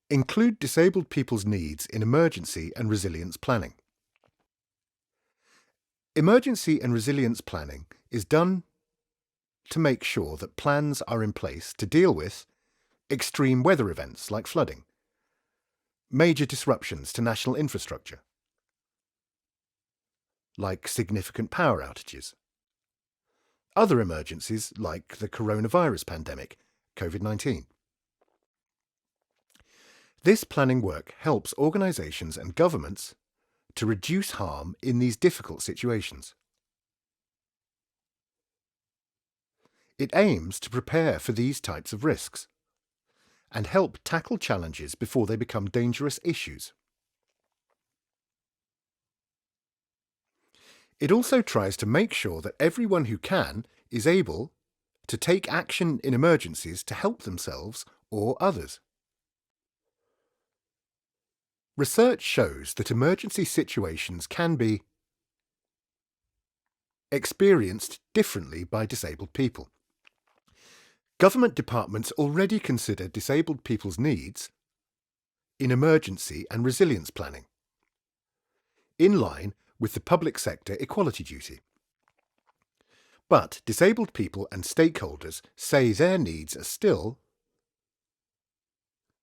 Include disabled people's needs in emergency and resilience planning. Emergency and resilience planning is done to make sure that plans are in place to deal with extreme weather events like flooding, major disruptions to national infrastructure, like significant power outages, other emergencies like the coronavirus pandemic, COVID-19. This planning work helps organisations and governments to reduce harm in these difficult situations. It aims to prepare for these types of risks and help tackle challenges before they become dangerous issues. It also tries to make sure that everyone who can is able to take action in emergencies to help themselves or others. Research shows that emergency situations can be experienced differently by disabled people. Government departments already consider disabled people's needs in emergency and resilience planning, in line with the public sector equality duty. But disabled people and stakeholders say their needs are still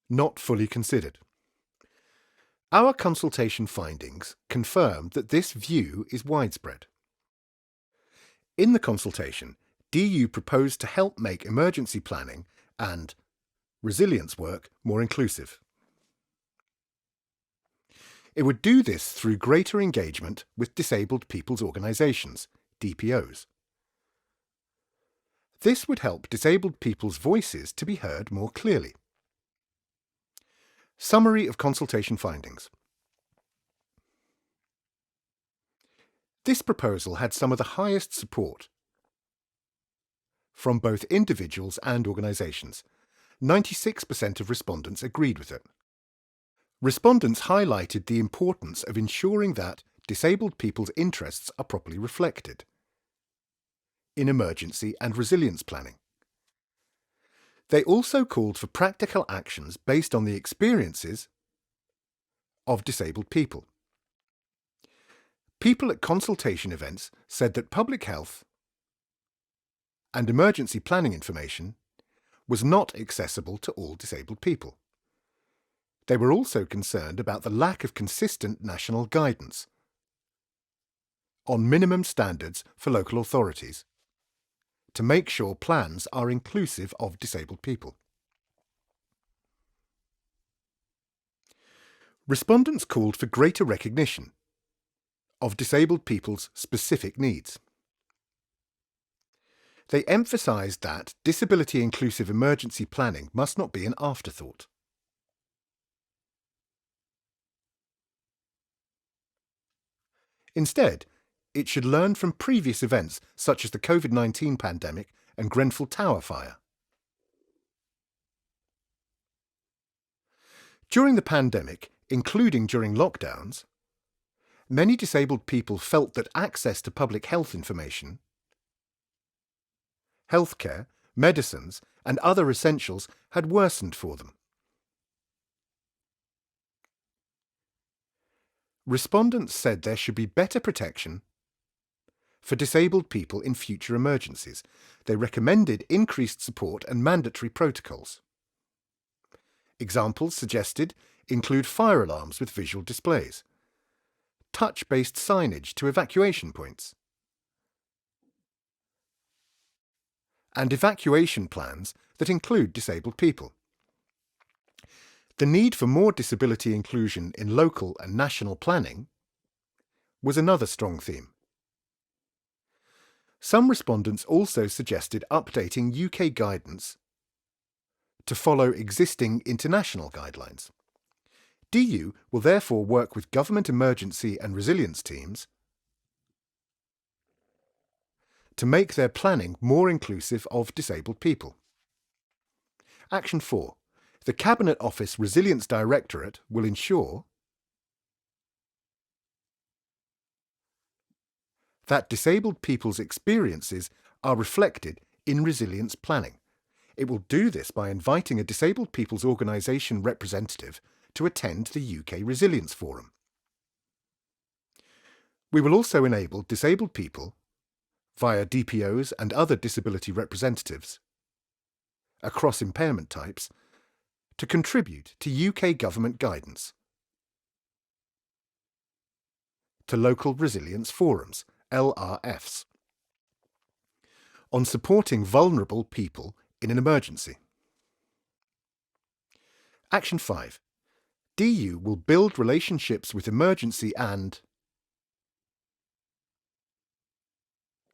not fully considered. Our consultation findings confirm that this view is widespread. In the consultation, DU proposed to help make emergency planning and resilience work more inclusive. It would do this through greater engagement with disabled people's organisations, DPOs. This would help disabled people's voices to be heard more clearly. Summary of consultation findings. This proposal had some of the highest support from both individuals and organisations. 96% of respondents agreed with it. Respondents highlighted the importance of ensuring that disabled people's interests are properly reflected in emergency and resilience planning. They also called for practical actions based on the experiences of disabled people. People at consultation events said that public health and emergency planning information was not accessible to all disabled people. They were also concerned about the lack of consistent national guidance on minimum standards for local authorities to make sure plans are inclusive of disabled people. Respondents called for greater recognition of disabled people's specific needs. They emphasised that disability-inclusive emergency planning must not be an afterthought. Instead, it should learn from previous events such as the COVID-19 pandemic and Grenfell Tower fire. During the pandemic, including during lockdowns, many disabled people felt that access to public health information, healthcare, medicines, and other essentials had worsened for them. Respondents said there should be better protection for disabled people in future emergencies. They recommended increased support and mandatory protocols. Examples suggested include fire alarms with visual displays, touch-based signage to evacuation points, and evacuation plans that include disabled people. The need for more disability inclusion in local and national planning was another strong theme. Some respondents also suggested updating UK guidance to follow existing international guidelines. DU will therefore work with government emergency and resilience teams to make their planning more inclusive of disabled people. Action 4. The Cabinet Office Resilience Directorate will ensure that disabled people's experiences are reflected in resilience planning. It will do this by inviting a disabled people's organisation representative to attend the UK Resilience Forum. We will also enable disabled people, via DPOs and other disability representatives, across impairment types, to contribute to UK government guidance, to local resilience forums, LRFs, on supporting vulnerable people in an emergency. Action 5. DU will build relationships with emergency and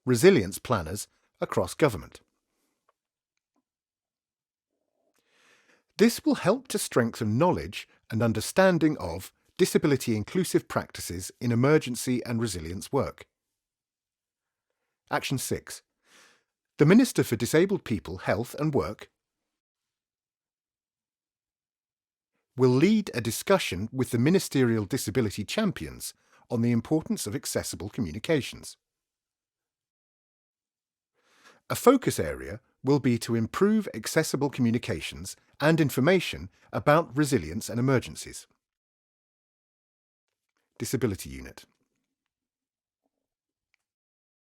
resilience planners across government. This will help to strengthen knowledge and understanding of disability-inclusive practices in emergency and resilience work. Action 6. The Minister for Disabled People, Health and Work will lead a discussion with the Ministerial Disability Champions on the importance of accessible communications. A focus area will be to improve accessible communications and information about resilience and emergencies. Disability Unit.